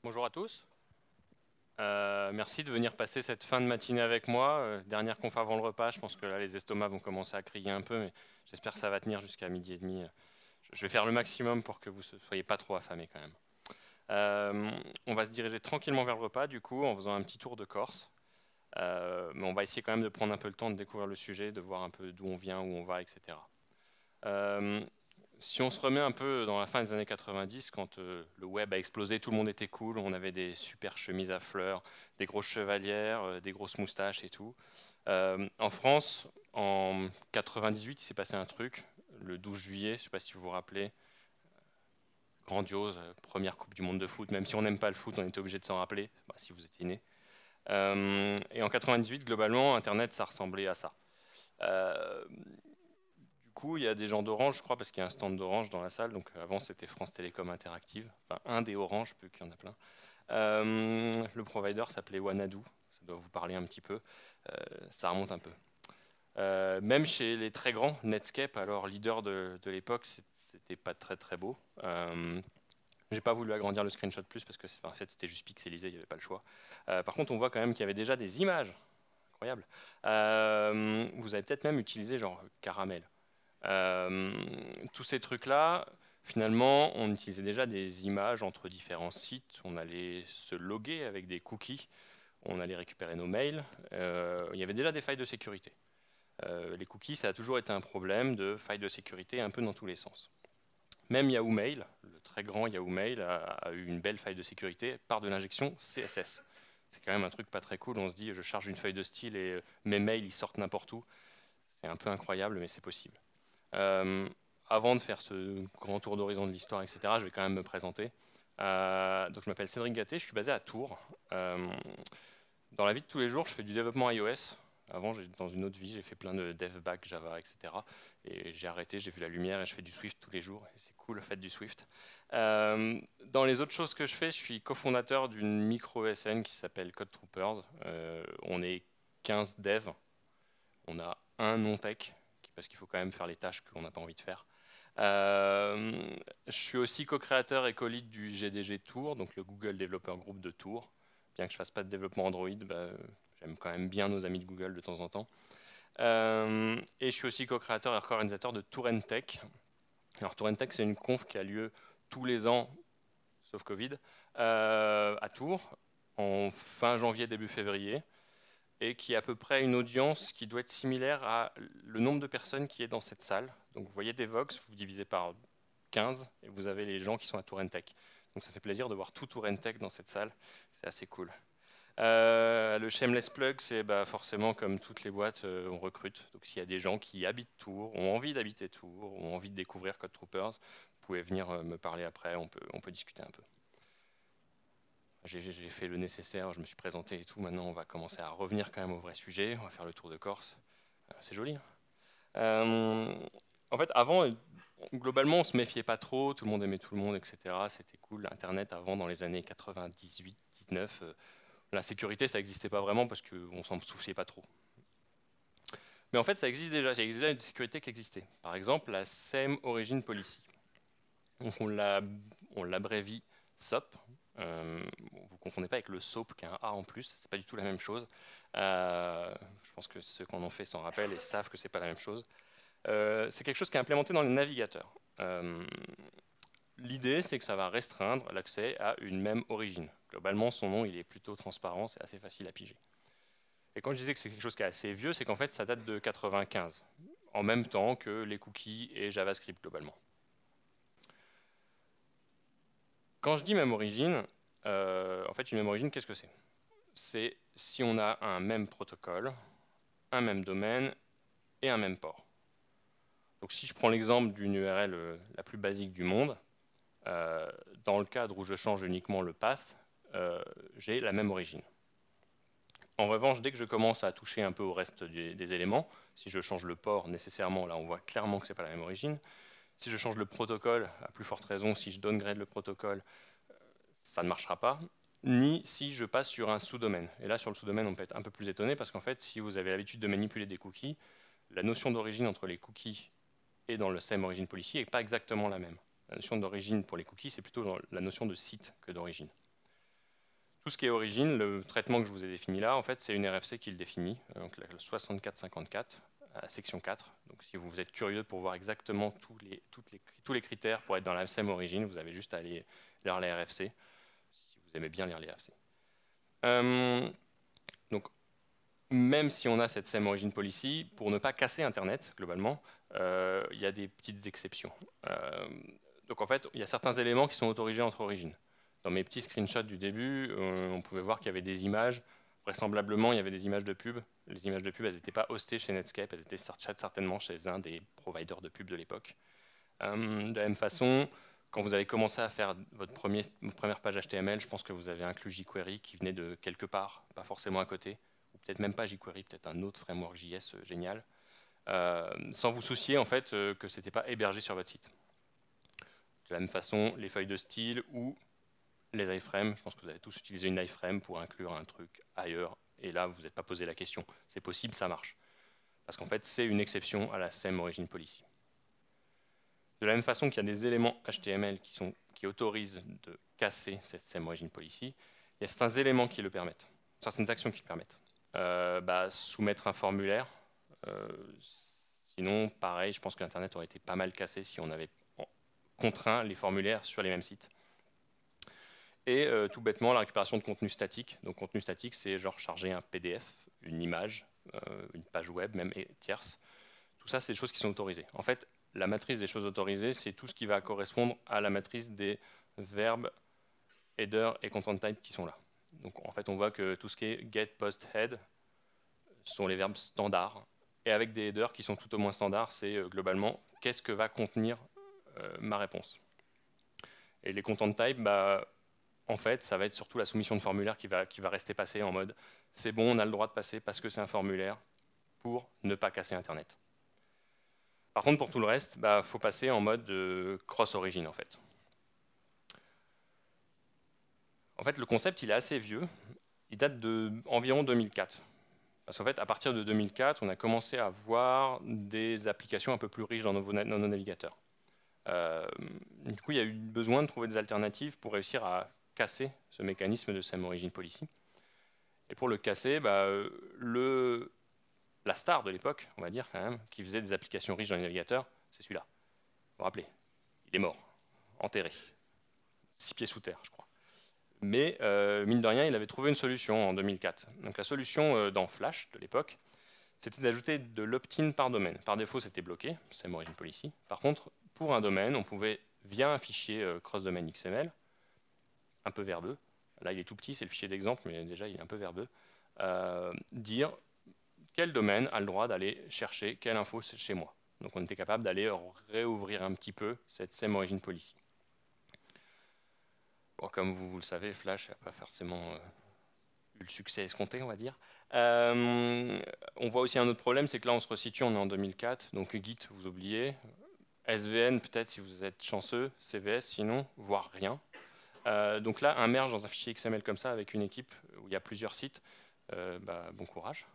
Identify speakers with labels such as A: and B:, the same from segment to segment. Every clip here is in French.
A: Bonjour à tous. Merci de venir passer cette fin de matinée avec moi. Dernière conf avant le repas. Je pense que là, les estomacs vont commencer à crier un peu, mais j'espère que ça va tenir jusqu'à midi et demi. Je vais faire le maximum pour que vous ne soyez pas trop affamés quand même. On va se diriger tranquillement vers le repas, du coup, en faisant un petit tour de Corse. Mais on va essayer quand même de prendre un peu le temps de découvrir le sujet, de voir un peu d'où on vient, où on va, etc. Euh, Si on se remet un peu dans la fin des années 90, quand le web a explosé, tout le monde était cool, on avait des super chemises à fleurs, des grosses chevalières, des grosses moustaches et tout. En France, en 98, il s'est passé un truc, le 12 juillet, je ne sais pas si vous vous rappelez, grandiose, première Coupe du Monde de foot, même si on n'aime pas le foot, on était obligé de s'en rappeler, bah, si vous étiez né. Et en 98, globalement, Internet, ça ressemblait à ça. Euh, Du coup, il y a des gens d'Orange, je crois, parce qu'il y a un stand d'Orange dans la salle. Donc avant, c'était France Télécom Interactive. Enfin, un des Orange, plus qu'il y en a plein. Le provider s'appelait Wanadu. Ça doit vous parler un petit peu. Ça remonte un peu. Même chez les très grands, Netscape, alors leader de l'époque, c'était pas très très beau. J'ai pas voulu agrandir le screenshot plus parce que en fait c'était juste pixelisé, il n'y avait pas le choix. Par contre, on voit quand même qu'il y avait déjà des images. Incroyable. Vous avez peut-être même utilisé genre Caramel. Euh, tous ces trucs-là, finalement, on utilisait déjà des images entre différents sites. On allait se loguer avec des cookies. On allait récupérer nos mails. Il y avait déjà des failles de sécurité. Les cookies, ça a toujours été un problème de failles de sécurité un peu dans tous les sens. Même Yahoo Mail, le très grand Yahoo Mail, a eu une belle faille de sécurité par de l'injection CSS. C'est quand même un truc pas très cool. On se dit, je charge une feuille de style et mes mails ils sortent n'importe où. C'est un peu incroyable, mais c'est possible. Euh, Avant de faire ce grand tour d'horizon de l'histoire, etc., je vais quand même me présenter. Donc, je m'appelle Cédric Gatté, je suis basé à Tours. Dans la vie de tous les jours, je fais du développement iOS. Avant, dans une autre vie, j'ai fait plein de dev back, Java, etc. Et j'ai arrêté, j'ai vu la lumière et je fais du Swift tous les jours. Et c'est cool, le fait du Swift. Dans les autres choses que je fais, je suis cofondateur d'une micro-ESN qui s'appelle Code Troopers. On est 15 devs. On a un non-tech, parce qu'il faut quand même faire les tâches qu'on n'a pas envie de faire. Euh, je suis aussi co-créateur et co-lead du GDG Tour, donc le Google Developer Group de Tours. Bien que je fasse pas de développement Android, bah, j'aime quand même bien nos amis de Google de temps en temps. Et je suis aussi co-créateur et co-organisateur de Tour Tech. Alors Tour Tech, c'est une conf qui a lieu tous les ans, sauf Covid, à Tours, en fin janvier, début février et qui a à peu près une audience qui doit être similaire à le nombre de personnes qui est dans cette salle. Donc vous voyez des Vox, vous divisez par 15 et vous avez les gens qui sont à Tourentech. Donc ça fait plaisir de voir tout Tourentech dans cette salle, c'est assez cool. Le shameless plug, c'est bah, forcément comme toutes les boîtes, on recrute. Donc s'il y a des gens qui habitent Tours, ont envie d'habiter Tours, ont envie de découvrir Code Troopers, vous pouvez venir me parler après, on peut discuter un peu. J'ai fait le nécessaire, je me suis présenté et tout. Maintenant, on va commencer à revenir quand même au vrai sujet. On va faire le tour de Corse. C'est joli, hein. Euh, En fait, avant, globalement, on se méfiait pas trop. Tout le monde aimait tout le monde, etc. C'était cool. Internet, avant, dans les années 98, 19, la sécurité, ça n'existait pas vraiment parce qu'on s'en souciait pas trop. Mais en fait, ça existe déjà. Il y a déjà une sécurité qui existait. Par exemple, la Same Origin Policy. Donc, on l'abrévie SOP. Vous ne confondez pas avec le SOAP qui a un A en plus, c'est pas du tout la même chose. Je pense que ceux qui en ont fait s'en rappellent et savent que c'est pas la même chose. C'est quelque chose qui est implémenté dans les navigateurs. L'idée, c'est que ça va restreindre l'accès à une même origine. Globalement, son nom, il est plutôt transparent, c'est assez facile à piger. Et quand je disais que c'est quelque chose qui est assez vieux, c'est qu'en fait, ça date de 95, en même temps que les cookies et JavaScript globalement. Quand je dis même origine, en fait, une même origine, qu'est-ce que c'est? C'est si on a un même protocole, un même domaine et un même port. Donc si je prends l'exemple d'une URL la plus basique du monde, dans le cadre où je change uniquement le path, j'ai la même origine. En revanche, dès que je commence à toucher un peu au reste des éléments, si je change le port nécessairement, là on voit clairement que ce n'est pas la même origine. Si je change le protocole, à plus forte raison, si je downgrade le protocole, ça ne marchera pas. Ni si je passe sur un sous-domaine. Et là, sur le sous-domaine, on peut être un peu plus étonné parce qu'en fait, si vous avez l'habitude de manipuler des cookies, la notion d'origine entre les cookies et dans le same origin policy n'est pas exactement la même. La notion d'origine pour les cookies, c'est plutôt la notion de site que d'origine. Tout ce qui est origine, le traitement que je vous ai défini là, en fait, c'est une RFC qui le définit, donc la 6454, à la section 4. Donc si vous êtes curieux pour voir exactement tous les critères pour être dans la SEM origine, vous avez juste à aller lire la RFC, si vous aimez bien lire les RFC. Donc, même si on a cette SEM origin policy, pour ne pas casser Internet, globalement, il y a des petites exceptions. Donc en fait, il y a certains éléments qui sont autorisés entre origines. Dans mes petits screenshots du début, on pouvait voir qu'il y avait des images. Vraisemblablement, il y avait des images de pub. Les images de pub, elles n'étaient pas hostées chez Netscape, elles étaient certainement chez un des providers de pub de l'époque. De la même façon, quand vous avez commencé à faire votre première page HTML, je pense que vous avez inclus jQuery qui venait de quelque part, pas forcément à côté, ou peut-être même pas jQuery, peut-être un autre framework JS génial, sans vous soucier en fait que ce n'était pas hébergé sur votre site. De la même façon, les feuilles de style ou les iframes, je pense que vous avez tous utilisé une iframe pour inclure un truc ailleurs, et là, vous n'êtes pas posé la question. C'est possible, ça marche. Parce qu'en fait, c'est une exception à la SEM Origin Policy. De la même façon qu'il y a des éléments HTML qui autorisent de casser cette SEM Origin Policy, il y a certains éléments qui le permettent, certaines actions qui le permettent. Soumettre un formulaire, sinon, pareil, je pense que l'Internet aurait été pas mal cassé si on avait contraint les formulaires sur les mêmes sites. Et tout bêtement, la récupération de contenu statique. Donc contenu statique, c'est genre charger un PDF, une image, une page web, même et tierce. Tout ça, c'est des choses qui sont autorisées. En fait, la matrice des choses autorisées, c'est tout ce qui va correspondre à la matrice des verbes, header et content type qui sont là. Donc en fait, on voit que tout ce qui est get, post, head sont les verbes standards. Et avec des headers qui sont tout au moins standards, c'est globalement qu'est-ce que va contenir ma réponse. Et les content type, en fait, ça va être surtout la soumission de formulaire qui va rester passée en mode c'est bon, on a le droit de passer parce que c'est un formulaire pour ne pas casser Internet. Par contre, pour tout le reste, il faut passer en mode cross-origin en fait. En fait, le concept, il est assez vieux. Il date d'environ 2004. Parce qu'en fait, à partir de 2004, on a commencé à voir des applications un peu plus riches dans nos navigateurs. Du coup, il y a eu besoin de trouver des alternatives pour réussir à casser ce mécanisme de SEM Origin Policy. Et pour le casser, la star de l'époque, on va dire quand même, qui faisait des applications riches dans les navigateurs, c'est celui-là. Vous vous rappelez, il est mort, enterré, 6 pieds sous terre, je crois. Mais mine de rien, il avait trouvé une solution en 2004. Donc la solution dans Flash de l'époque, c'était d'ajouter de l'opt-in par domaine. Par défaut, c'était bloqué, SEM Origin Policy. Par contre, pour un domaine, on pouvait, via un fichier cross-domain XML, un peu verbeux, là il est tout petit, c'est le fichier d'exemple, mais déjà il est un peu verbeux, dire quel domaine a le droit d'aller chercher quelle info chez moi. Donc on était capable d'aller réouvrir un petit peu cette SEM Origin Policy. Bon, comme vous le savez, Flash n'a pas forcément eu le succès escompté, on va dire. On voit aussi un autre problème, c'est que là on se resitue, on est en 2004, donc Git vous oubliez, SVN peut-être si vous êtes chanceux, CVS sinon, voire rien. Donc là, un merge dans un fichier XML comme ça avec une équipe où il y a plusieurs sites, bon courage.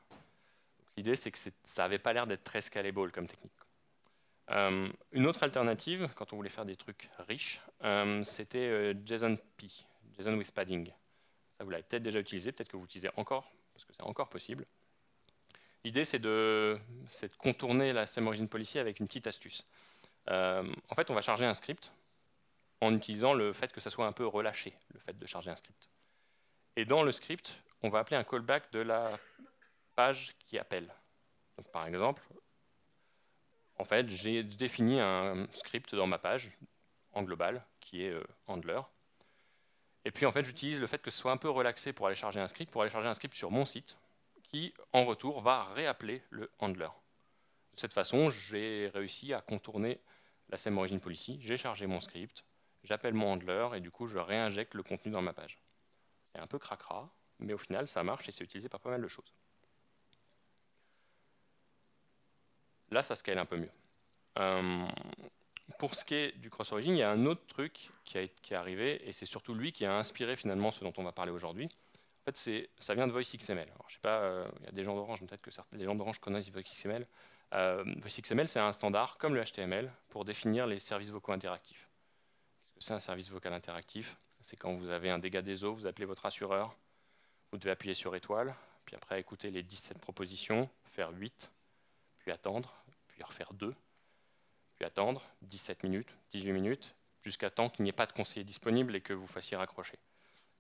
A: L'idée, c'est que ça n'avait pas l'air d'être très scalable comme technique. Une autre alternative, quand on voulait faire des trucs riches, c'était JSON-P, JSON with padding. Ça, vous l'avez peut-être déjà utilisé, peut-être que vous l'utilisez encore, parce que c'est encore possible. L'idée, c'est de contourner la SEM Origin Policy avec une petite astuce. En fait, on va charger un script en utilisant le fait que ça soit un peu relâché, le fait de charger un script. Et dans le script, on va appeler un callback de la page qui appelle. Donc, par exemple, en fait, j'ai défini un script dans ma page, en global, qui est handler. Et puis, en fait, j'utilise le fait que ce soit un peu relaxé pour aller charger un script sur mon site, qui, en retour, va réappeler le handler. De cette façon, j'ai réussi à contourner la SEM Origin Policy, j'ai chargé mon script, j'appelle mon handler, et du coup, je réinjecte le contenu dans ma page. C'est un peu cracra, mais au final, ça marche et c'est utilisé par pas mal de choses. Là, ça scale un peu mieux. Pour ce qui est du cross-origin, il y a un autre truc qui est arrivé, et c'est surtout lui qui a inspiré finalement ce dont on va parler aujourd'hui. En fait, ça vient de VoiceXML. Alors, je sais pas, il y a des gens d'Orange, peut-être que les gens d'Orange connaissent VoiceXML. VoiceXML, c'est un standard, comme le HTML, pour définir les services vocaux interactifs. Qu'est-ce que c'est un service vocal interactif? C'est quand vous avez un dégât des eaux, vous appelez votre assureur, Vous devez appuyer sur étoile, puis après écouter les 17 propositions, faire 8, puis attendre, puis refaire 2, puis attendre 17 minutes, 18 minutes, jusqu'à temps qu'il n'y ait pas de conseiller disponible et que vous fassiez raccrocher.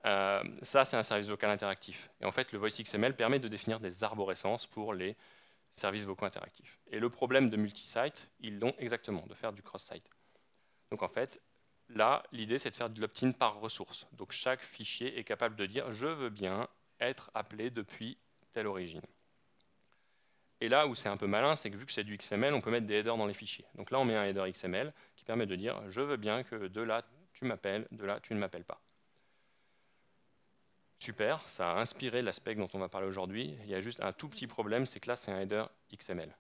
A: Ça, c'est un service vocal interactif. Et en fait, le Voice XML permet de définir des arborescences pour les services vocaux interactifs. Et le problème de multi-site, ils l'ont exactement, de faire du cross-site. Donc en fait, là, l'idée, c'est de faire de l'opt-in par ressource. Donc chaque fichier est capable de dire « je veux bien être appelé depuis telle origine ». Et là où c'est un peu malin, c'est que vu que c'est du XML, on peut mettre des headers dans les fichiers. Donc là, on met un header XML qui permet de dire « je veux bien que de là, tu m'appelles, de là, tu ne m'appelles pas ». Super, ça a inspiré l'aspect dont on va parler aujourd'hui. Il y a juste un tout petit problème, c'est que là, c'est un header XML.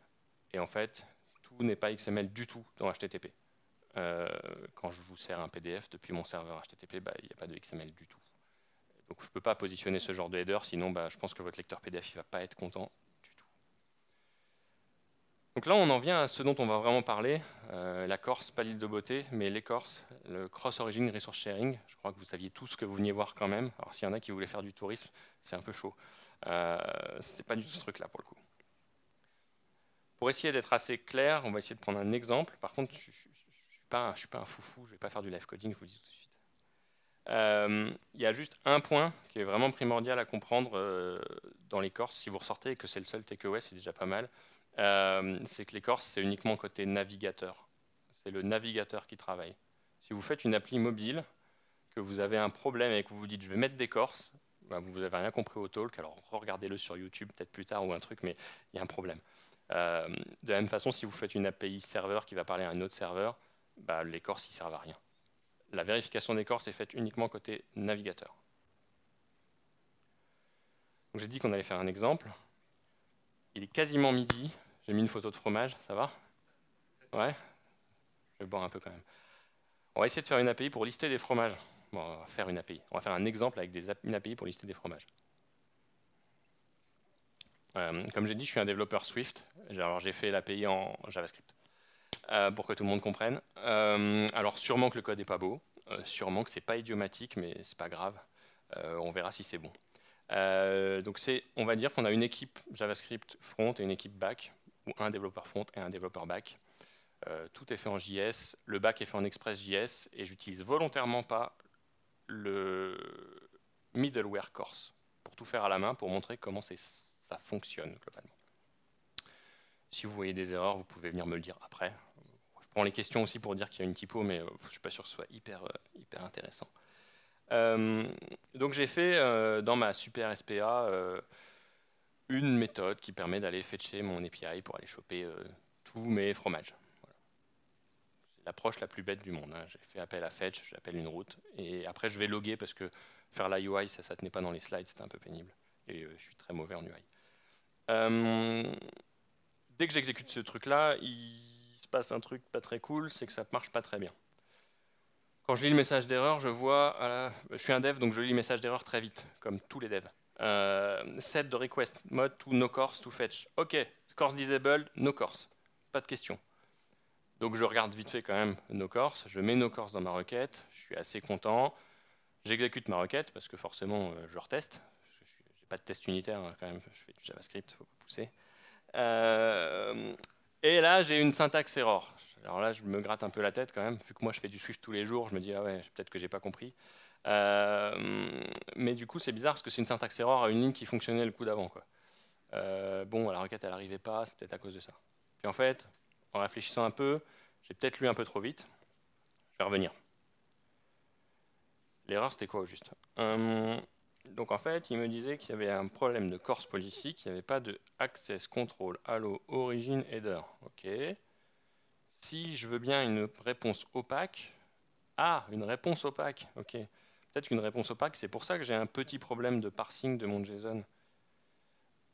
A: Et en fait, tout n'est pas XML du tout dans HTTP. Quand je vous sers un PDF depuis mon serveur HTTP, il n'y a pas de XML du tout. Donc je ne peux pas positionner ce genre de header, sinon je pense que votre lecteur PDF ne va pas être content du tout. Donc là, on en vient à ce dont on va vraiment parler, la Corse, pas l'île de beauté, mais les Corses, le Cross-Origin Resource Sharing. Je crois que vous saviez tous ce que vous veniez voir quand même. Alors s'il y en a qui voulaient faire du tourisme, c'est un peu chaud. C'est pas du tout ce truc-là pour le coup. Pour essayer d'être assez clair, on va essayer de prendre un exemple. Par contre, je ne suis pas un foufou, je ne vais pas faire du live coding, je vous le dis tout de suite. Il y a juste un point qui est vraiment primordial à comprendre dans les Corses. Si vous ressortez et que c'est le seul takeaway, c'est déjà pas mal. C'est que les Corses, c'est uniquement côté navigateur. C'est le navigateur qui travaille. Si vous faites une appli mobile, que vous avez un problème et que vous vous dites « je vais mettre des Corses », vous n'avez rien compris au talk, alors regardez-le sur YouTube peut-être plus tard ou un truc, mais il y a un problème. De la même façon, si vous faites une API serveur qui va parler à un autre serveur, les Corses, ils ne servent à rien. La vérification des Corses est faite uniquement côté navigateur. J'ai dit qu'on allait faire un exemple. Il est quasiment midi. J'ai mis une photo de fromage, ça va? Ouais? Je vais boire un peu quand même. On va essayer de faire une API pour lister des fromages. Bon, on va faire une API. On va faire un exemple avec une API pour lister des fromages. Comme j'ai dit, je suis un développeur Swift. Alors j'ai fait l'API en JavaScript. Pour que tout le monde comprenne. Alors sûrement que le code n'est pas beau. Sûrement que c'est pas idiomatique, mais c'est pas grave. On verra si c'est bon. Donc on va dire qu'on a une équipe JavaScript front et une équipe back, ou un développeur front et un développeur back. Tout est fait en JS, le back est fait en Express.js, et j'utilise volontairement pas le middleware Corse pour tout faire à la main, pour montrer comment ça fonctionne globalement. Si vous voyez des erreurs, vous pouvez venir me le dire après. Je prends les questions aussi pour dire qu'il y a une typo, mais je ne suis pas sûr que ce soit hyper intéressant. Donc j'ai fait dans ma super SPA une méthode qui permet d'aller fetcher mon API pour aller choper tous mes fromages. Voilà. C'est l'approche la plus bête du monde. J'ai fait appel à fetch, j'appelle une route, et après je vais loguer parce que faire la UI, ça ne tenait pas dans les slides, c'était un peu pénible. Et je suis très mauvais en UI. Dès que j'exécute ce truc-là, il se passe un truc pas très cool, c'est que ça ne marche pas très bien. Quand je lis le message d'erreur, je vois, je suis un dev, donc je lis le message d'erreur très vite, comme tous les devs. Set the request mode to no course to fetch. Ok, course disabled, no course. Pas de question. Donc je regarde vite fait quand même no course, je mets no course dans ma requête, je suis assez content. J'exécute ma requête parce que forcément je reteste. Je n'ai pas de test unitaire hein, quand même, je fais du JavaScript, il ne faut pas pousser. Et là j'ai une syntaxe error. Alors là je me gratte un peu la tête quand même, vu que moi je fais du Swift tous les jours, je me dis ah ouais, peut-être que j'ai pas compris. Mais du coup c'est bizarre parce que c'est une syntaxe error à une ligne qui fonctionnait le coup d'avant. Bon, la requête elle n'arrivait pas, c'est peut-être à cause de ça. Puis en fait, en réfléchissant un peu, j'ai peut-être lu un peu trop vite. Je vais revenir. L'erreur c'était quoi au juste? Donc en fait, il me disait qu'il y avait un problème de course policy, qu'il n'y avait pas de access control allo origin header. Ok. Si je veux bien une réponse opaque, une réponse opaque. Ok. Peut-être qu'une réponse opaque, c'est pour ça que j'ai un petit problème de parsing de mon JSON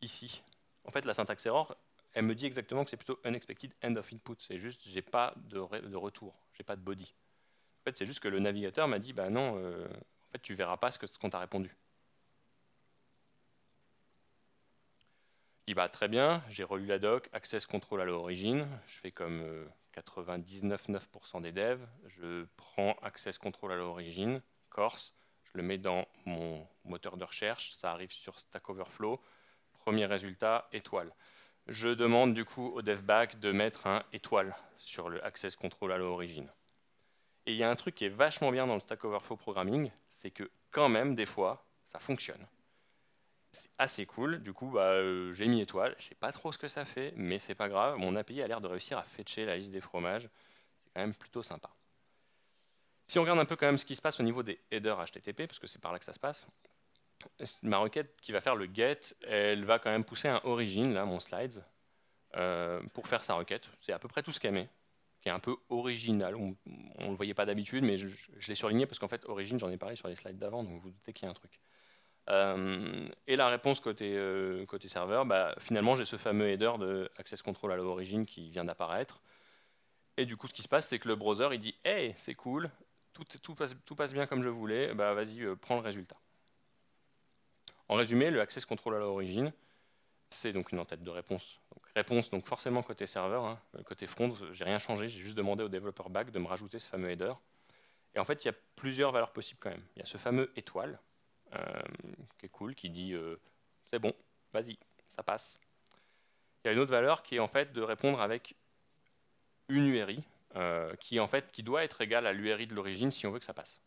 A: ici. En fait, la syntaxe error, elle me dit exactement que c'est plutôt unexpected end of input. C'est juste, j'ai pas de retour, j'ai pas de body. En fait, c'est juste que le navigateur m'a dit, bah non, en fait, tu verras pas ce qu'on t'a répondu. Je dis, bah très bien, j'ai relu la doc, access control à l'origine, je fais comme 99,9% des devs, je prends access control à l'origine, Corse, Je le mets dans mon moteur de recherche, ça arrive sur Stack Overflow. Premier résultat, étoile. Je demande du coup au devback de mettre un étoile sur le access control allo origin. Et il y a un truc qui est vachement bien dans le Stack Overflow programming, c'est que quand même, des fois, ça fonctionne. C'est assez cool, du coup, j'ai mis étoile, je sais pas trop ce que ça fait, mais c'est pas grave, mon API a l'air de réussir à fetcher la liste des fromages, c'est quand même plutôt sympa. Si on regarde un peu quand même ce qui se passe au niveau des headers HTTP, parce que c'est par là que ça se passe, ma requête qui va faire le get, elle va quand même pousser un origin, là, mon slides, pour faire sa requête. C'est à peu près tout ce qu'elle met, qui est un peu original. On ne le voyait pas d'habitude, mais je l'ai surligné parce qu'en fait, origin, j'en ai parlé sur les slides d'avant, donc vous doutez qu'il y a un truc. Et la réponse côté serveur, finalement, j'ai ce fameux header de access control allo origin qui vient d'apparaître. Et du coup, ce qui se passe, c'est que le browser, il dit « Hey, c'est cool, tout passe bien comme je voulais, vas-y, prends le résultat. » En résumé, le access control allo origin, c'est donc une en-tête de réponse. Donc forcément côté serveur, hein, côté front, j'ai rien changé, j'ai juste demandé au développeur back de me rajouter ce fameux header. Et en fait, il y a plusieurs valeurs possibles quand même. Il y a ce fameux étoile, qui est cool, qui dit c'est bon, vas-y, ça passe. Il y a une autre valeur qui est en fait de répondre avec une URI, qui doit être égale à l'URI de l'origine si on veut que ça passe.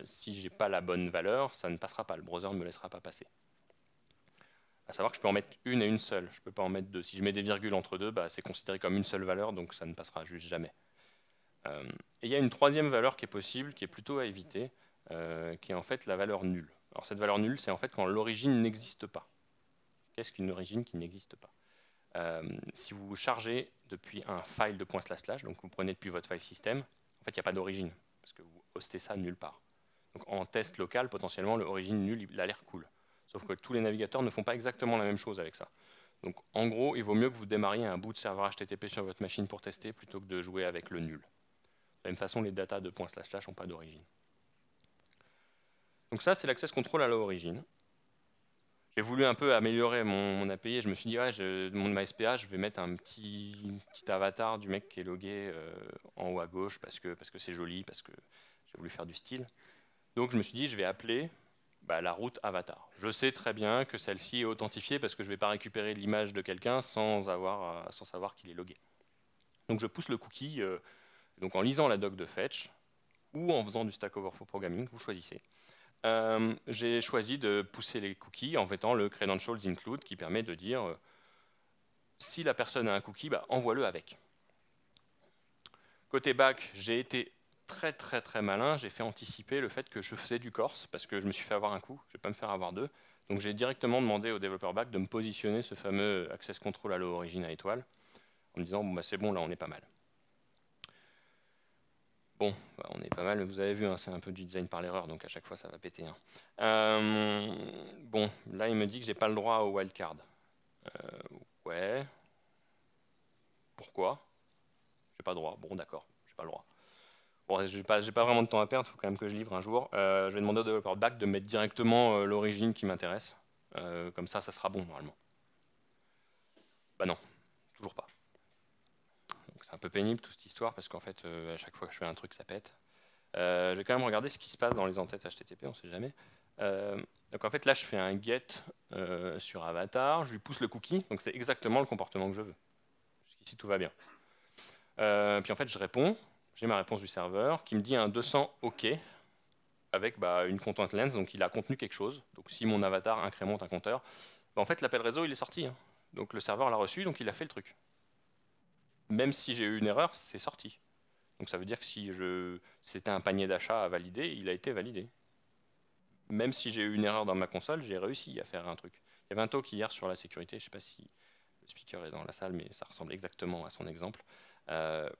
A: Si j'ai pas la bonne valeur, ça ne passera pas, le browser ne me laissera pas passer. À savoir que je peux en mettre une et une seule, je ne peux pas en mettre deux. Si je mets des virgules entre deux, c'est considéré comme une seule valeur, donc ça ne passera juste jamais. Et il y a une troisième valeur qui est possible, qui est plutôt à éviter, qui est en fait la valeur nulle. Alors cette valeur nulle, c'est en fait quand l'origine n'existe pas. Qu'est-ce qu'une origine qui n'existe pas? Si vous chargez depuis un file de .//, donc vous prenez depuis votre file system, en fait il n'y a pas d'origine, parce que vous hostez ça nulle part. Donc en test local, potentiellement, l'origine nulle, il a l'air cool. Sauf que tous les navigateurs ne font pas exactement la même chose avec ça. Donc en gros, il vaut mieux que vous démarriez un bout de serveur HTTP sur votre machine pour tester, plutôt que de jouer avec le nul. De la même façon, les datas de .// n'ont pas d'origine. Donc ça, c'est l'access control à l'origine. J'ai voulu un peu améliorer mon API. Je me suis dit, ouais, mon SPA, je vais mettre un petit avatar du mec qui est logué en haut à gauche parce que c'est joli, parce que j'ai voulu faire du style. Donc je me suis dit, je vais appeler la route avatar. Je sais très bien que celle-ci est authentifiée parce que je ne vais pas récupérer l'image de quelqu'un sans savoir qu'il est logué. Donc je pousse le cookie donc en lisant la doc de fetch ou en faisant du Stack Overflow programming, vous choisissez. J'ai choisi de pousser les cookies en mettant le credentials include qui permet de dire si la personne a un cookie, envoie-le avec. Côté back, j'ai été très malin, j'ai fait anticiper le fait que je faisais du corse parce que je me suis fait avoir un coup, je ne vais pas me faire avoir deux. Donc j'ai directement demandé au développeur back de me positionner ce fameux access control allo origin à étoile en me disant c'est bon, là on est pas mal. Bon, on est pas mal, vous avez vu, hein, c'est un peu du design par l'erreur, donc à chaque fois ça va péter. Hein. Bon, là il me dit que j'ai pas le droit au wildcard. Ouais. Pourquoi? J'ai pas le droit. Bon, d'accord, j'ai pas le droit. Bon, j'ai pas vraiment de temps à perdre, il faut quand même que je livre un jour. Je vais demander au développeur back de mettre directement l'origine qui m'intéresse. Comme ça sera bon normalement. Bah non, toujours pas. C'est un peu pénible toute cette histoire parce qu'en fait, à chaque fois que je fais un truc, ça pète. Je vais quand même regarder ce qui se passe dans les entêtes HTTP, on sait jamais. Donc en fait, là, je fais un get sur avatar, je lui pousse le cookie, donc c'est exactement le comportement que je veux. Jusqu'ici, tout va bien. Puis en fait, je réponds, j'ai ma réponse du serveur qui me dit un 200 OK avec une content length, donc il a contenu quelque chose. Donc si mon avatar incrémente un compteur, en fait, l'appel réseau, il est sorti. Hein. Donc le serveur l'a reçu, donc il a fait le truc. Même si j'ai eu une erreur, c'est sorti. Donc ça veut dire que si c'était un panier d'achat à valider, il a été validé. Même si j'ai eu une erreur dans ma console, j'ai réussi à faire un truc. Il y avait un talk hier sur la sécurité, je ne sais pas si le speaker est dans la salle, mais ça ressemble exactement à son exemple,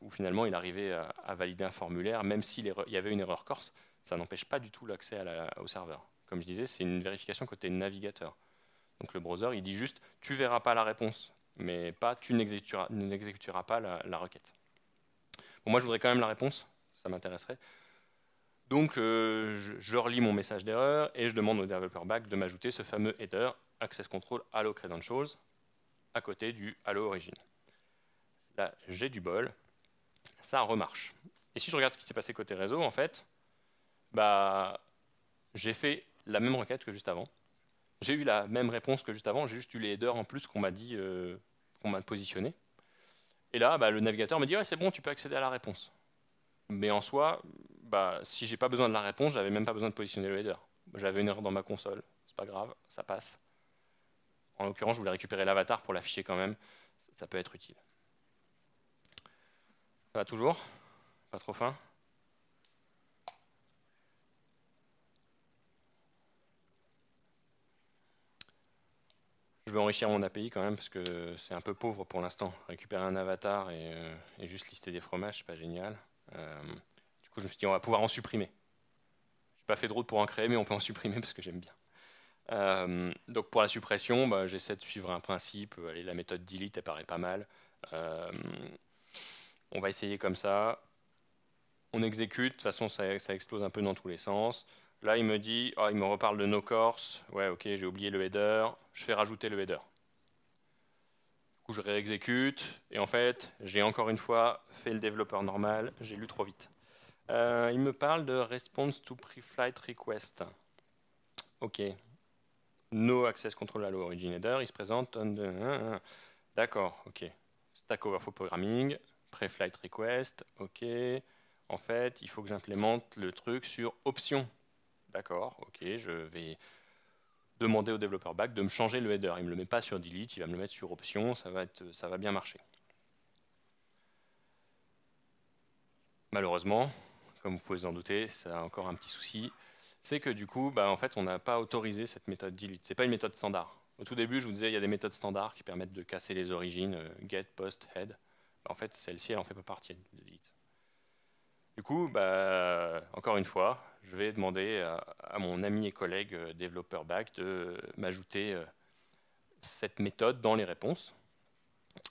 A: où finalement il arrivait à valider un formulaire, même s'il y avait une erreur corse, ça n'empêche pas du tout l'accès au serveur. Comme je disais, c'est une vérification côté navigateur. Donc le browser, il dit juste, tu ne verras pas la réponse, mais pas tu n'exécuteras pas la requête. Bon, moi, je voudrais quand même la réponse, ça m'intéresserait. Donc, je relis mon message d'erreur et je demande au developer back de m'ajouter ce fameux header access control allo credentials à côté du allo origin. Là, j'ai du bol, ça remarche. Et si je regarde ce qui s'est passé côté réseau, en fait, j'ai fait la même requête que juste avant. J'ai eu la même réponse que juste avant, j'ai juste eu les headers en plus qu'on m'a dit, qu'on m'a positionné. Et là, bah, le navigateur me dit ouais, c'est bon, tu peux accéder à la réponse. Mais en soi, bah, si j'ai pas besoin de la réponse, j'avais même pas besoin de positionner le header. J'avais une erreur dans ma console, c'est pas grave, ça passe. En l'occurrence, je voulais récupérer l'avatar pour l'afficher quand même, ça peut être utile. Ça va toujours? Pas trop faim? Je vais enrichir mon API quand même parce que c'est un peu pauvre pour l'instant. Récupérer un avatar et juste lister des fromages, c'est pas génial. Du coup, je me suis dit, on va pouvoir en supprimer. J'ai pas fait de route pour en créer, mais on peut en supprimer parce que j'aime bien. Donc pour la suppression, bah, j'essaie de suivre un principe. Allez, la méthode delete, elle paraît pas mal. On va essayer comme ça. On exécute. De toute façon, ça explose un peu dans tous les sens. Là, il me dit, il me reparle de no course. Ouais, ok, j'ai oublié le header. Je fais rajouter le header. Du coup, je réexécute. Et en fait, j'ai encore une fois fait le développeur normal. J'ai lu trop vite. Il me parle de response to pre-flight request. Ok. No access control allow origin header. Il se présente. D'accord, ok. Stack Overflow Programming. Pre-flight request. Ok. En fait, il faut que j'implémente le truc sur option. D'accord, ok. Je vais demander au développeur back de me changer le header. Il ne me le met pas sur delete, il va me le mettre sur option. Ça va bien marcher. Malheureusement, comme vous pouvez vous en douter, ça a encore un petit souci. C'est que du coup, en fait, on n'a pas autorisé cette méthode delete. Ce n'est pas une méthode standard. Au tout début, je vous disais, il y a des méthodes standards qui permettent de casser les origines, get, post, head. En fait, celle-ci, elle n'en fait pas partie de delete. Du coup, encore une fois, je vais demander à mon ami et collègue développeur back de m'ajouter cette méthode dans les réponses.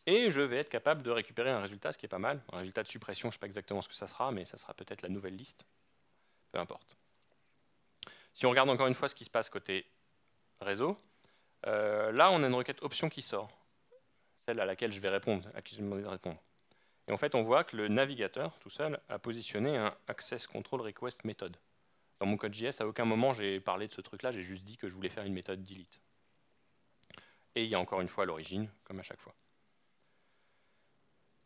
A: Et je vais être capable de récupérer un résultat, ce qui est pas mal. Un résultat de suppression, je ne sais pas exactement ce que ça sera, mais ça sera peut-être la nouvelle liste. Peu importe. Si on regarde encore une fois ce qui se passe côté réseau, là on a une requête option qui sort, celle à laquelle je vais répondre, à qui je vais demander de répondre. Et en fait on voit que le navigateur tout seul a positionné un access control request method. Dans mon code JS, à aucun moment j'ai parlé de ce truc-là, j'ai juste dit que je voulais faire une méthode delete. Et il y a encore une fois l'origine, comme à chaque fois.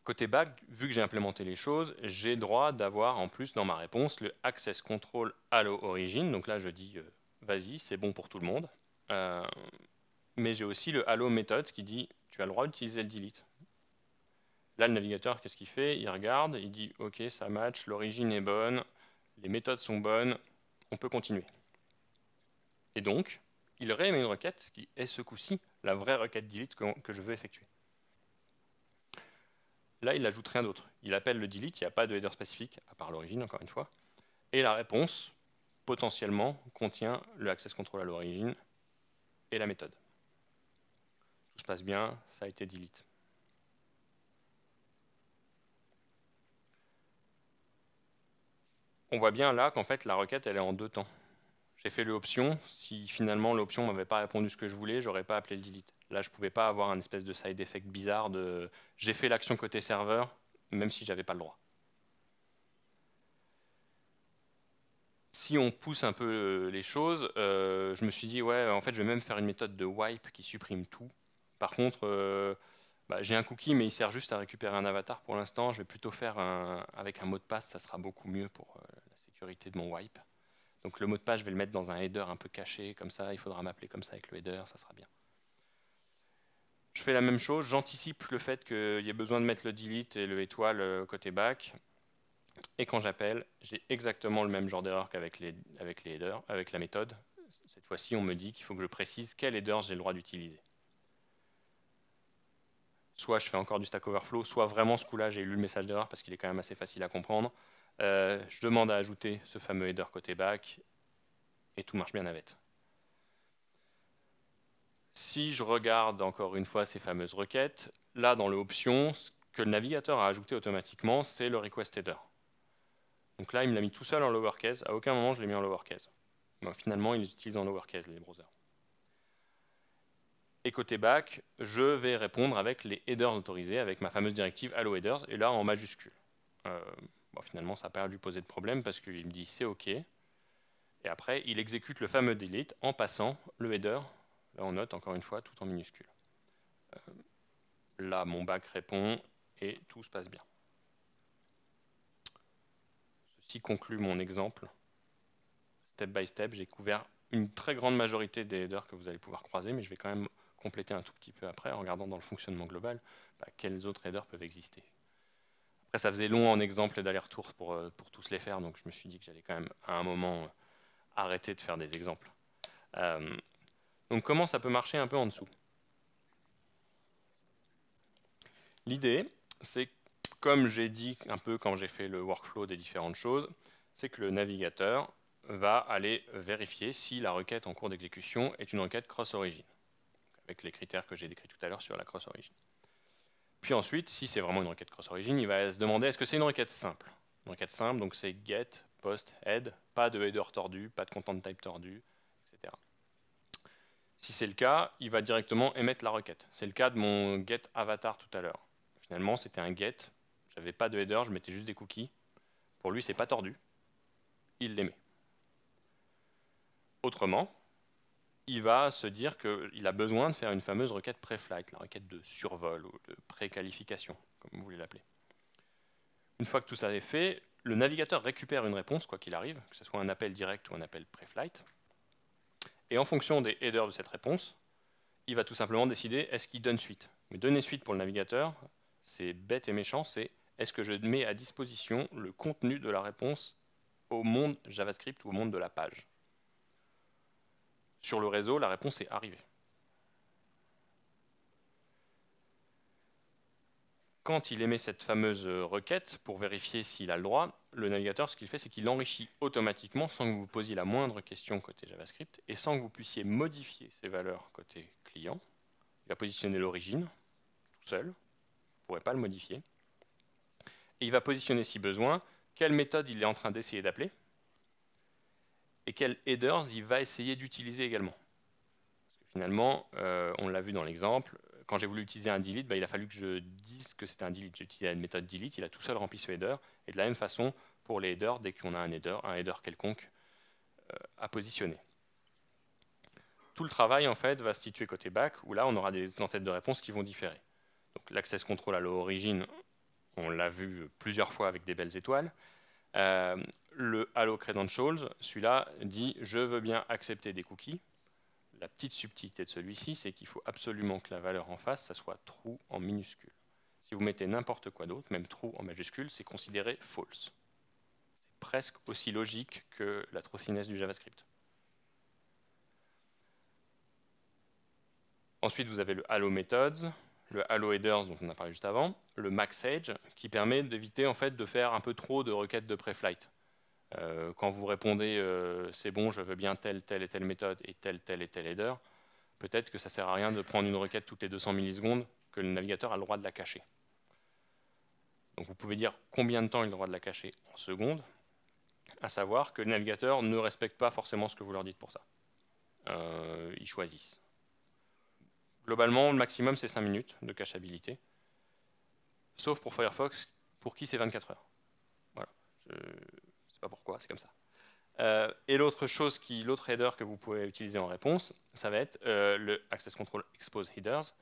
A: Côté back, vu que j'ai implémenté les choses, j'ai droit d'avoir en plus dans ma réponse le access control allow origin. Donc là je dis vas-y, c'est bon pour tout le monde. Mais j'ai aussi le allow method qui dit tu as le droit d'utiliser le delete. Là le navigateur qu'est-ce qu'il fait? Il regarde, il dit ok ça match, l'origine est bonne, les méthodes sont bonnes, on peut continuer. Et donc il réémet une requête qui est ce coup-ci la vraie requête delete que je veux effectuer. Là, il ajoute rien d'autre. Il appelle le delete, il n'y a pas de header spécifique, à part l'origine, encore une fois. Et la réponse, potentiellement, contient le access control à l'origine et la méthode. Tout se passe bien, ça a été delete. On voit bien là qu'en fait, la requête, elle est en deux temps. J'ai fait l'option. Si finalement l'option ne m'avait pas répondu ce que je voulais, j'aurais pas appelé le delete. Là, je ne pouvais pas avoir un espèce de side effect bizarre de j'ai fait l'action côté serveur, même si j'avais pas le droit. Si on pousse un peu les choses, je me suis dit, ouais, en fait, je vais même faire une méthode de wipe qui supprime tout. Par contre, j'ai un cookie, mais il sert juste à récupérer un avatar pour l'instant. Je vais plutôt faire avec un mot de passe, ça sera beaucoup mieux pour la sécurité de mon wipe. Donc le mot de passe, je vais le mettre dans un header un peu caché, comme ça, il faudra m'appeler comme ça avec le header, ça sera bien. Je fais la même chose, j'anticipe le fait qu'il y ait besoin de mettre le delete et le étoile côté back. Et quand j'appelle, j'ai exactement le même genre d'erreur qu'avec les headers, avec la méthode. Cette fois-ci, on me dit qu'il faut que je précise quel header j'ai le droit d'utiliser. Soit je fais encore du Stack Overflow, soit vraiment ce coup-là, j'ai lu le message d'erreur parce qu'il est quand même assez facile à comprendre. Je demande à ajouter ce fameux header côté back et tout marche bien navette. Si je regarde encore une fois ces fameuses requêtes, là dans l'option, ce que le navigateur a ajouté automatiquement, c'est le request header. Donc là, il me l'a mis tout seul en lowercase. À aucun moment, je l'ai mis en lowercase. Finalement, ils utilisent en lowercase, les browsers. Et côté back, je vais répondre avec les headers autorisés, avec ma fameuse directive allow headers, et là en majuscule. Finalement, ça n'a pas dû poser de problème parce qu'il me dit c'est OK. Et après, il exécute le fameux delete en passant le header. Là, on note encore une fois tout en minuscule. Là, mon back répond et tout se passe bien. Ceci conclut mon exemple. Step by step, j'ai couvert une très grande majorité des headers que vous allez pouvoir croiser, mais je vais quand même compléter un tout petit peu après en regardant dans le fonctionnement global quels autres headers peuvent exister. Après, ça faisait long en exemple et d'aller-retour pour tous les faire, donc je me suis dit que j'allais quand même à un moment arrêter de faire des exemples. Donc comment ça peut marcher un peu en dessous? L'idée, c'est, comme j'ai dit un peu quand j'ai fait le workflow des différentes choses, c'est que le navigateur va aller vérifier si la requête en cours d'exécution est une requête cross-origin, avec les critères que j'ai décrits tout à l'heure sur la cross-origin. Puis ensuite, si c'est vraiment une requête cross-origin, il va se demander est-ce que c'est une requête simple. Une requête simple, donc c'est get, post, head, pas de header tordu, pas de content type tordu, etc. Si c'est le cas, il va directement émettre la requête. C'est le cas de mon get avatar tout à l'heure. Finalement, c'était un get, j'avais pas de header, je mettais juste des cookies. Pour lui, c'est pas tordu, il l'émet. Autrement, il va se dire qu'il a besoin de faire une fameuse requête pré-flight, la requête de survol ou de pré-qualification, comme vous voulez l'appeler. Une fois que tout ça est fait, le navigateur récupère une réponse, quoi qu'il arrive, que ce soit un appel direct ou un appel pré-flight. Et en fonction des headers de cette réponse, il va tout simplement décider est-ce qu'il donne suite. Mais donner suite pour le navigateur, c'est bête et méchant, c'est est-ce que je mets à disposition le contenu de la réponse au monde JavaScript ou au monde de la page. Sur le réseau, la réponse est arrivée. Quand il émet cette fameuse requête pour vérifier s'il a le droit, le navigateur, ce qu'il fait, c'est qu'il l'enrichit automatiquement sans que vous posiez la moindre question côté JavaScript et sans que vous puissiez modifier ces valeurs côté client. Il va positionner l'origine tout seul, vous ne pourrez pas le modifier. Et il va positionner, si besoin, quelle méthode il est en train d'essayer d'appeler et quels headers il va essayer d'utiliser également. Parce que finalement, on l'a vu dans l'exemple, quand j'ai voulu utiliser un delete, il a fallu que je dise que c'était un delete. J'ai utilisé la méthode delete, il a tout seul rempli ce header. Et de la même façon, pour les headers, dès qu'on a un header quelconque à positionner. Tout le travail, en fait, va se situer côté back, où là, on aura des entêtes de réponse qui vont différer. Donc l'access control à l'origine, on l'a vu plusieurs fois avec des belles étoiles. Le Allo Credentials, celui-là dit « je veux bien accepter des cookies ». La petite subtilité de celui-ci, c'est qu'il faut absolument que la valeur en face, ça soit true en minuscule. Si vous mettez n'importe quoi d'autre, même true en majuscule, c'est considéré false. C'est presque aussi logique que la trop finesse du JavaScript. Ensuite, vous avez le Allo Methods, le Allo Headers dont on a parlé juste avant, le MaxEdge qui permet d'éviter en fait de faire un peu trop de requêtes de pré-flight. Quand vous répondez c'est bon, je veux bien telle et telle méthode et tel header, peut-être que ça ne sert à rien de prendre une requête toutes les 200 millisecondes, que le navigateur a le droit de la cacher. Donc vous pouvez dire combien de temps il a le droit de la cacher en secondes, à savoir que le navigateur ne respecte pas forcément ce que vous leur dites pour ça. Ils choisissent. Globalement, le maximum c'est 5 minutes de cachabilité, sauf pour Firefox, pour qui c'est 24 heures. Voilà. Je ne sais pas pourquoi, c'est comme ça. Et l'autre header que vous pouvez utiliser en réponse, ça va être le Access Control Expose Headers,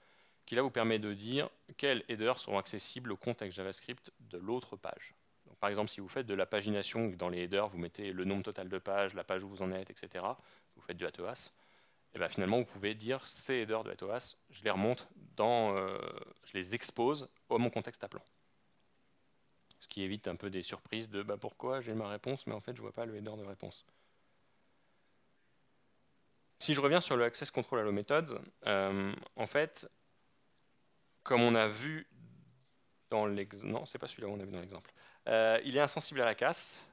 A: qui là vous permet de dire quels headers seront accessibles au contexte JavaScript de l'autre page. Donc, par exemple, si vous faites de la pagination, dans les headers, vous mettez le nombre total de pages, la page où vous en êtes, etc., vous faites du HTOAS, et bien finalement vous pouvez dire ces headers de HTOAS, je les remonte je les expose à mon contexte appelant. Ce qui évite un peu des surprises de pourquoi j'ai ma réponse, mais en fait je ne vois pas le header de réponse. Si je reviens sur le Access Control Allo Methods, en fait, comme on a vu dans l'exemple, non, c'est pas celui-là où on a vu dans l'exemple, il est insensible à la casse,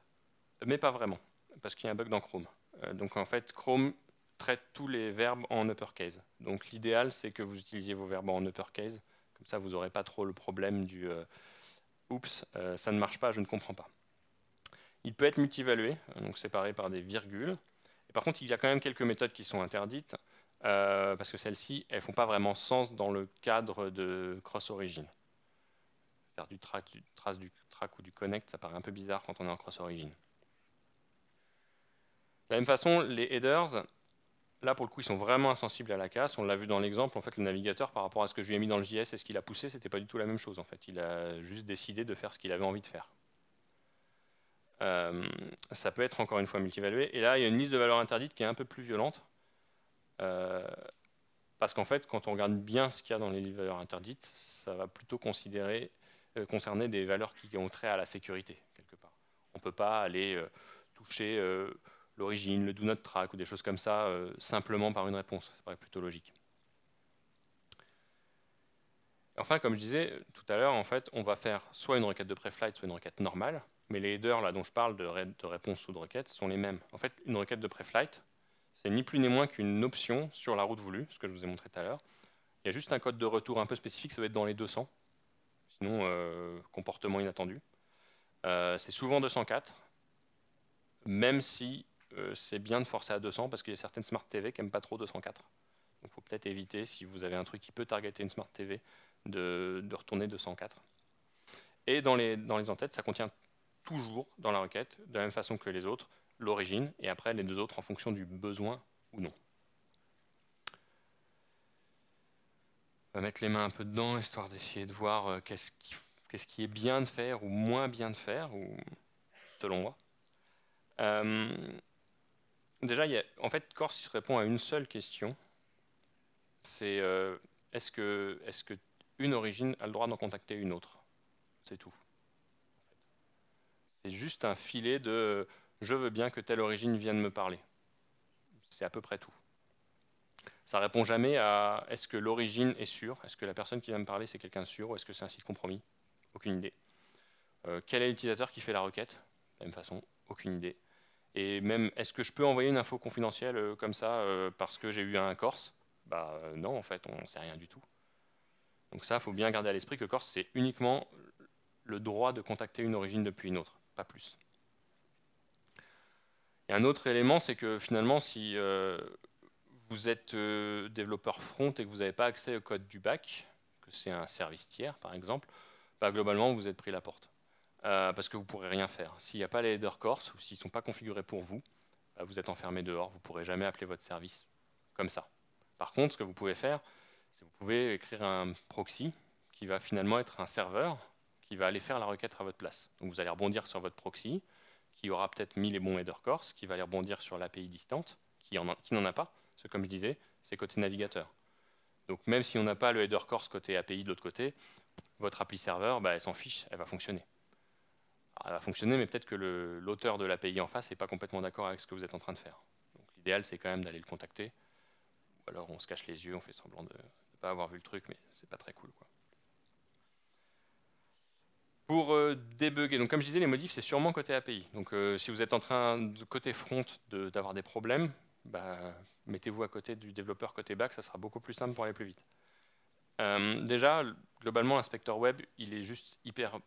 A: mais pas vraiment, parce qu'il y a un bug dans Chrome. Donc en fait, Chrome traite tous les verbes en uppercase. Donc l'idéal, c'est que vous utilisiez vos verbes en uppercase, comme ça vous n'aurez pas trop le problème du oups, ça ne marche pas, je ne comprends pas. Il peut être multi-évalué, donc séparé par des virgules. Et par contre, il y a quand même quelques méthodes qui sont interdites, parce que celles-ci, elles ne font pas vraiment sens dans le cadre de cross-origin. Faire du trace du track ou du connect, ça paraît un peu bizarre quand on est en cross-origin. De la même façon, les headers, là pour le coup, ils sont vraiment insensibles à la casse. On l'a vu dans l'exemple, en fait, le navigateur, par rapport à ce que je lui ai mis dans le JS et ce qu'il a poussé, c'était pas du tout la même chose. En fait, il a juste décidé de faire ce qu'il avait envie de faire. Ça peut être encore une fois multivalué. Et là, il y a une liste de valeurs interdites qui est un peu plus violente. Parce qu'en fait, quand on regarde bien ce qu'il y a dans les valeurs interdites, ça va plutôt concerner des valeurs qui ont trait à la sécurité, quelque part. On ne peut pas aller toucher l'origine, le do not track ou des choses comme ça simplement par une réponse. Ça paraît plutôt logique. Enfin, comme je disais tout à l'heure, en fait, on va faire soit une requête de preflight, soit une requête normale. Mais les headers là dont je parle de réponse ou de requête sont les mêmes. En fait, une requête de preflight, c'est ni plus ni moins qu'une option sur la route voulue, ce que je vous ai montré tout à l'heure. Il y a juste un code de retour un peu spécifique, ça va être dans les 200. Sinon, comportement inattendu. C'est souvent 204, même si c'est bien de forcer à 200 parce qu'il y a certaines Smart TV qui n'aiment pas trop 204. Donc il faut peut-être éviter, si vous avez un truc qui peut targeter une Smart TV, de retourner 204. Et dans les entêtes, ça contient toujours dans la requête, de la même façon que les autres, l'origine, et après les deux autres en fonction du besoin ou non. On va mettre les mains un peu dedans, histoire d'essayer de voir qu'est-ce qui est bien de faire ou moins bien de faire, ou, selon moi. Déjà, en fait, Corse répond à une seule question. C'est est-ce que une origine a le droit d'en contacter une autre? C'est tout. C'est juste un filet de je veux bien que telle origine vienne me parler. C'est à peu près tout. Ça répond jamais à est-ce que l'origine est sûre? Est-ce que la personne qui vient me parler c'est quelqu'un de sûr ou est-ce que c'est un site compromis? Aucune idée. Quel est l'utilisateur qui fait la requête? De la même façon, aucune idée. Et même, est-ce que je peux envoyer une info confidentielle comme ça parce que j'ai eu un Corse? Bah non, en fait, on ne sait rien du tout. Donc ça, il faut bien garder à l'esprit que Corse, c'est uniquement le droit de contacter une origine depuis une autre, pas plus. Et un autre élément, c'est que finalement, si vous êtes développeur front et que vous n'avez pas accès au code du back, que c'est un service tiers par exemple, bah, globalement, vous êtes pris la porte. Parce que vous ne pourrez rien faire. S'il n'y a pas les headers Corse ou s'ils ne sont pas configurés pour vous, vous êtes enfermé dehors, vous ne pourrez jamais appeler votre service comme ça. Par contre, ce que vous pouvez faire, c'est que vous pouvez écrire un proxy qui va finalement être un serveur qui va aller faire la requête à votre place. Donc vous allez rebondir sur votre proxy, qui aura peut-être mis les bons headers Corse, qui va aller rebondir sur l'API distante, qui n'en a pas, parce que comme je disais, c'est côté navigateur. Donc même si on n'a pas le header Corse côté API de l'autre côté, votre appli serveur, bah, elle s'en fiche, elle va fonctionner. Alors, elle va fonctionner, mais peut-être que l'auteur de l'API en face n'est pas complètement d'accord avec ce que vous êtes en train de faire. Donc l'idéal, c'est quand même d'aller le contacter. Ou alors on se cache les yeux, on fait semblant de ne pas avoir vu le truc, mais c'est pas très cool, quoi. Pour débugger, donc comme je disais, les modifs, c'est sûrement côté API. Donc si vous êtes en train, de côté front, d'avoir des problèmes, bah, mettez-vous à côté du développeur côté back, ça sera beaucoup plus simple pour aller plus vite. Déjà, globalement, l'inspecteur web, il est juste hyper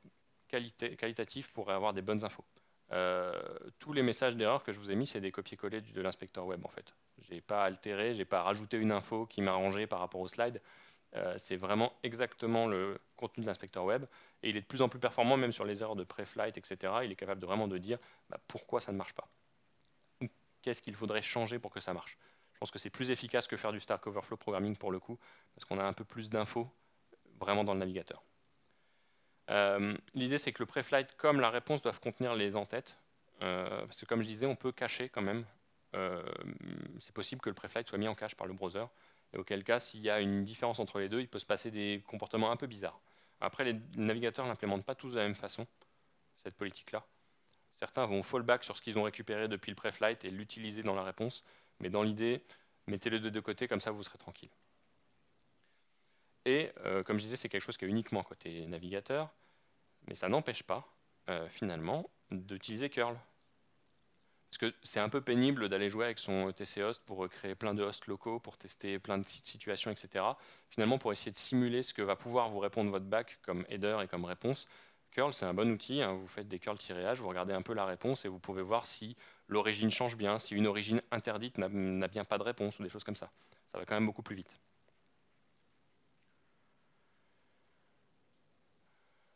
A: qualitatif pour avoir des bonnes infos. Tous les messages d'erreur que je vous ai mis, c'est des copier-coller de l'inspecteur web en fait. J'ai pas altéré, j'ai pas rajouté une info qui m'a arrangé par rapport au slide. C'est vraiment exactement le contenu de l'inspecteur web et il est de plus en plus performant même sur les erreurs de pré-flight, etc. Il est capable de vraiment de dire bah, pourquoi ça ne marche pas. Qu'est-ce qu'il faudrait changer pour que ça marche. Je pense que c'est plus efficace que faire du Stack Overflow programming pour le coup parce qu'on a un peu plus d'infos vraiment dans le navigateur. L'idée, c'est que le pré-flight comme la réponse doivent contenir les entêtes. Parce que comme je disais, on peut cacher quand même. C'est possible que le pré-flight soit mis en cache par le browser. Et auquel cas, s'il y a une différence entre les deux, il peut se passer des comportements un peu bizarres. Après, les navigateurs n'implémentent pas tous de la même façon, cette politique-là. Certains vont fallback sur ce qu'ils ont récupéré depuis le pré-flight et l'utiliser dans la réponse. Mais dans l'idée, mettez-le de deux côtés, comme ça vous serez tranquille. Et comme je disais, c'est quelque chose qui est uniquement côté navigateur. Mais ça n'empêche pas, finalement, d'utiliser curl. Parce que c'est un peu pénible d'aller jouer avec son ETC host pour créer plein de hosts locaux, pour tester plein de situations, etc. Finalement, pour essayer de simuler ce que va pouvoir vous répondre votre back comme header et comme réponse, curl, c'est un bon outil. Hein. Vous faites des curl-h, vous regardez un peu la réponse et vous pouvez voir si l'origine change bien, si une origine interdite n'a bien pas de réponse ou des choses comme ça. Ça va quand même beaucoup plus vite.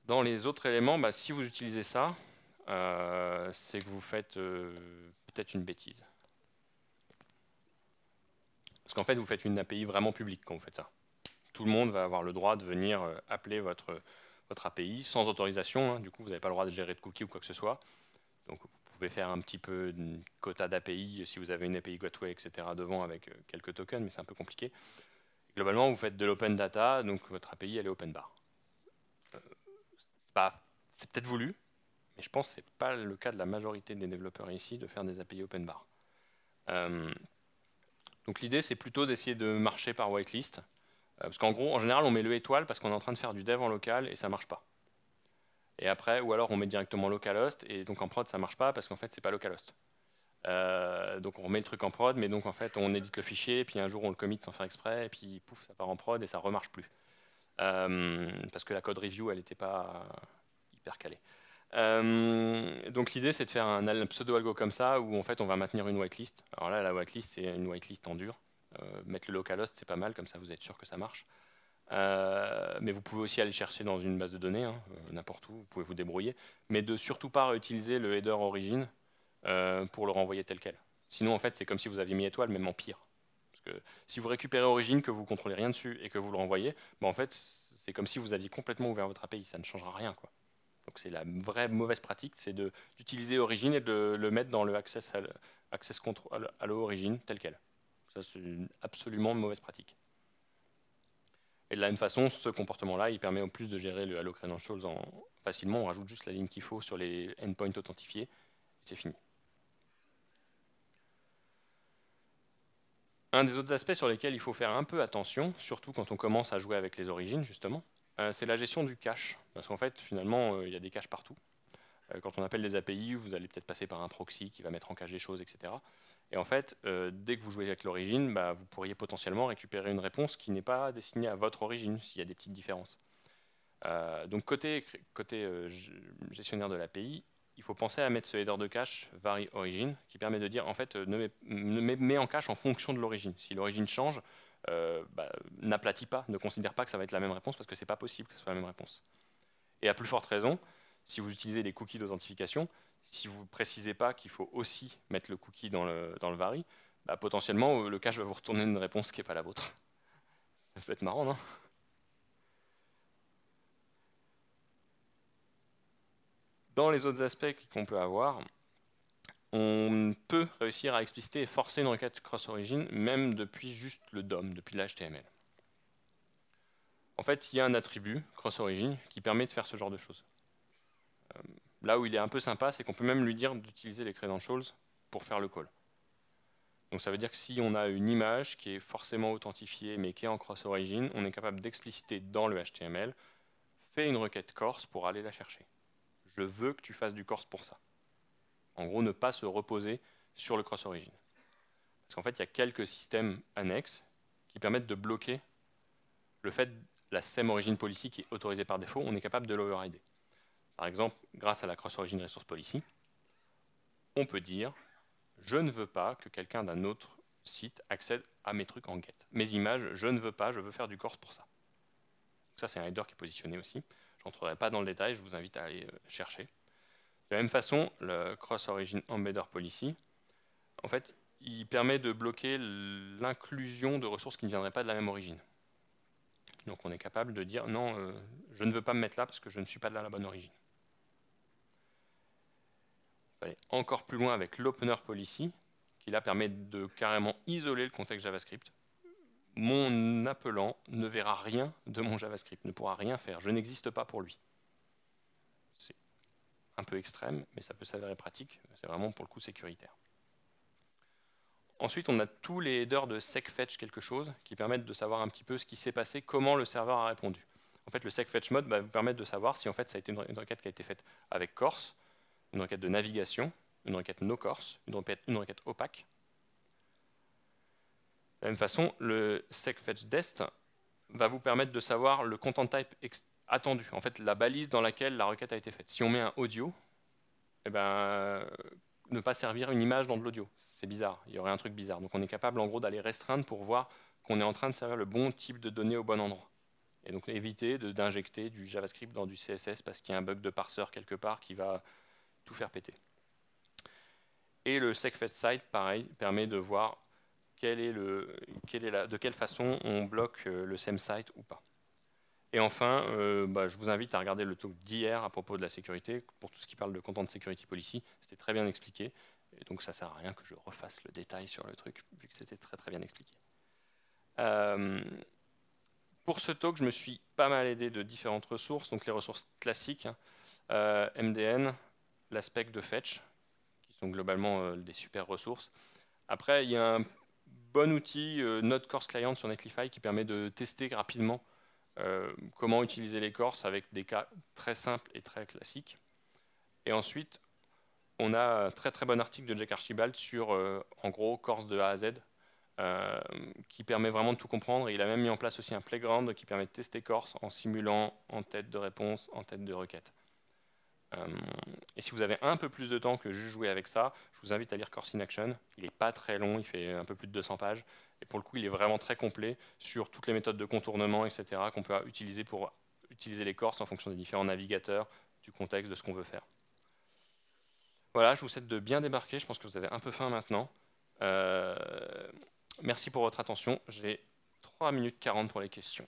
A: Dans les autres éléments, bah, si vous utilisez ça, c'est que vous faites peut-être une bêtise. Parce qu'en fait, vous faites une API vraiment publique quand vous faites ça. Tout le monde va avoir le droit de venir appeler votre API sans autorisation, hein. Du coup, vous n'avez pas le droit de gérer de cookies ou quoi que ce soit. Donc, vous pouvez faire un petit peu de quota d'API si vous avez une API Gateway, etc. devant avec quelques tokens, mais c'est un peu compliqué. Globalement, vous faites de l'open data, donc votre API, elle est open bar. C'est peut-être voulu, mais je pense que ce n'est pas le cas de la majorité des développeurs ici de faire des API open bar. Donc l'idée, c'est plutôt d'essayer de marcher par whitelist. Parce qu'en gros, en général, on met le étoile parce qu'on est en train de faire du dev en local et ça ne marche pas. Et après, ou alors on met directement localhost et donc en prod, ça ne marche pas parce qu'en fait, c'est pas localhost. Donc on remet le truc en prod, mais donc en fait, on édite le fichier, puis un jour, on le commit sans faire exprès, et puis pouf, ça part en prod et ça ne remarche plus. Parce que la code review, elle n'était pas hyper calée. Donc l'idée, c'est de faire un pseudo-algo comme ça, où en fait, on va maintenir une whitelist. Alors là, la whitelist, c'est une whitelist en dur. Mettre le localhost, c'est pas mal, comme ça, vous êtes sûr que ça marche. Mais vous pouvez aussi aller chercher dans une base de données, hein, n'importe où, vous pouvez vous débrouiller. Mais de surtout pas réutiliser le header origin pour le renvoyer tel quel. Sinon, en fait, c'est comme si vous aviez mis étoile, même en pire. Parce que si vous récupérez origin, que vous ne contrôlez rien dessus et que vous le renvoyez, en fait, c'est comme si vous aviez complètement ouvert votre API, ça ne changera rien, quoi. Donc c'est la vraie mauvaise pratique, c'est d'utiliser origin et de le mettre dans le access control à l'origine tel quel. Ça, c'est une absolument mauvaise pratique. Et de la même façon, ce comportement-là, il permet en plus de gérer le Allo Credentials facilement. On rajoute juste la ligne qu'il faut sur les endpoints authentifiés, et c'est fini. Un des autres aspects sur lesquels il faut faire un peu attention, surtout quand on commence à jouer avec les origines, justement, c'est la gestion du cache. Parce qu'en fait, finalement, il y a des caches partout. Quand on appelle les API, vous allez peut-être passer par un proxy qui va mettre en cache des choses, etc. Et en fait, dès que vous jouez avec l'origine, vous pourriez potentiellement récupérer une réponse qui n'est pas destinée à votre origine, s'il y a des petites différences. Donc côté gestionnaire de l'API, il faut penser à mettre ce header de cache vary origin, qui permet de dire, en fait, mets en cache en fonction de l'origine. Si l'origine change, n'aplatit pas, ne considère pas que ça va être la même réponse, parce que c'est pas possible que ce soit la même réponse. Et à plus forte raison, si vous utilisez les cookies d'authentification, si vous ne précisez pas qu'il faut aussi mettre le cookie dans le vary, potentiellement, le cache va vous retourner une réponse qui n'est pas la vôtre. Ça peut être marrant, non? Dans les autres aspects qu'on peut avoir, on peut réussir à expliciter et forcer une requête cross-origin, même depuis juste le DOM, depuis l'HTML. En fait, il y a un attribut cross-origin qui permet de faire ce genre de choses. Là où il est un peu sympa, c'est qu'on peut même lui dire d'utiliser les credentials pour faire le call. Donc ça veut dire que si on a une image qui est forcément authentifiée mais qui est en cross-origin, on est capable d'expliciter dans le HTML, fais une requête Corse pour aller la chercher. Je veux que tu fasses du Corse pour ça. En gros, ne pas se reposer sur le cross-origin. Parce qu'en fait, il y a quelques systèmes annexes qui permettent de bloquer le fait la same origin policy qui est autorisée par défaut, on est capable de l'overrider. Par exemple, grâce à la cross-origin resource policy, on peut dire je ne veux pas que quelqu'un d'un autre site accède à mes trucs en get. Mes images, je ne veux pas, je veux faire du Corse pour ça. Donc ça, c'est un header qui est positionné aussi. Je n'entrerai pas dans le détail, je vous invite à aller chercher. De la même façon, le cross-origin embedder policy, en fait, il permet de bloquer l'inclusion de ressources qui ne viendraient pas de la même origine. Donc on est capable de dire non, je ne veux pas me mettre là parce que je ne suis pas de la bonne origine. On va aller encore plus loin avec l'opener policy, qui là permet de carrément isoler le contexte JavaScript. Mon appelant ne verra rien de mon JavaScript, ne pourra rien faire, je n'existe pas pour lui. C'est un peu extrême, mais ça peut s'avérer pratique, c'est vraiment pour le coup sécuritaire. Ensuite, on a tous les headers de secfetch quelque chose qui permettent de savoir un petit peu ce qui s'est passé, comment le serveur a répondu. En fait, le secfetch mode va vous permettre de savoir si en fait ça a été une requête qui a été faite avec Corse, une requête de navigation, une requête no Corse, une requête opaque. De la même façon, le secfetch_dest va vous permettre de savoir le content type attendu, en fait la balise dans laquelle la requête a été faite. Si on met un audio, eh ben, ne pas servir une image dans de l'audio. C'est bizarre, il y aurait un truc bizarre. Donc on est capable en gros d'aller restreindre pour voir qu'on est en train de servir le bon type de données au bon endroit. Et donc éviter d'injecter du JavaScript dans du CSS parce qu'il y a un bug de parseur quelque part qui va tout faire péter. Et le secfetch_site, pareil, permet de voir de quelle façon on bloque le same site ou pas. Et enfin, je vous invite à regarder le talk d'hier à propos de la sécurité, pour tout ce qui parle de Content Security Policy. C'était très bien expliqué, et donc ça ne sert à rien que je refasse le détail sur le truc, vu que c'était très très bien expliqué. Pour ce talk, je me suis pas mal aidé de différentes ressources, donc les ressources classiques, MDN, l'aspect de Fetch, qui sont globalement des super ressources. Après, il y a un bon outil, Node Course Client sur Netlify, qui permet de tester rapidement comment utiliser les courses avec des cas très simples et très classiques. Et ensuite, on a un très très bon article de Jack Archibald sur, en gros, course de A à Z, qui permet vraiment de tout comprendre. Et il a même mis en place aussi un playground qui permet de tester course en simulant en tête de réponse, en tête de requête. Et si vous avez un peu plus de temps que juste jouer avec ça, je vous invite à lire Course in Action. Il n'est pas très long, il fait un peu plus de 200 pages. Et pour le coup, il est vraiment très complet sur toutes les méthodes de contournement, etc., qu'on peut utiliser pour utiliser les courses en fonction des différents navigateurs, du contexte, de ce qu'on veut faire. Voilà, je vous souhaite de bien débarquer. Je pense que vous avez un peu faim maintenant. Merci pour votre attention. J'ai 3 minutes 40 pour les questions.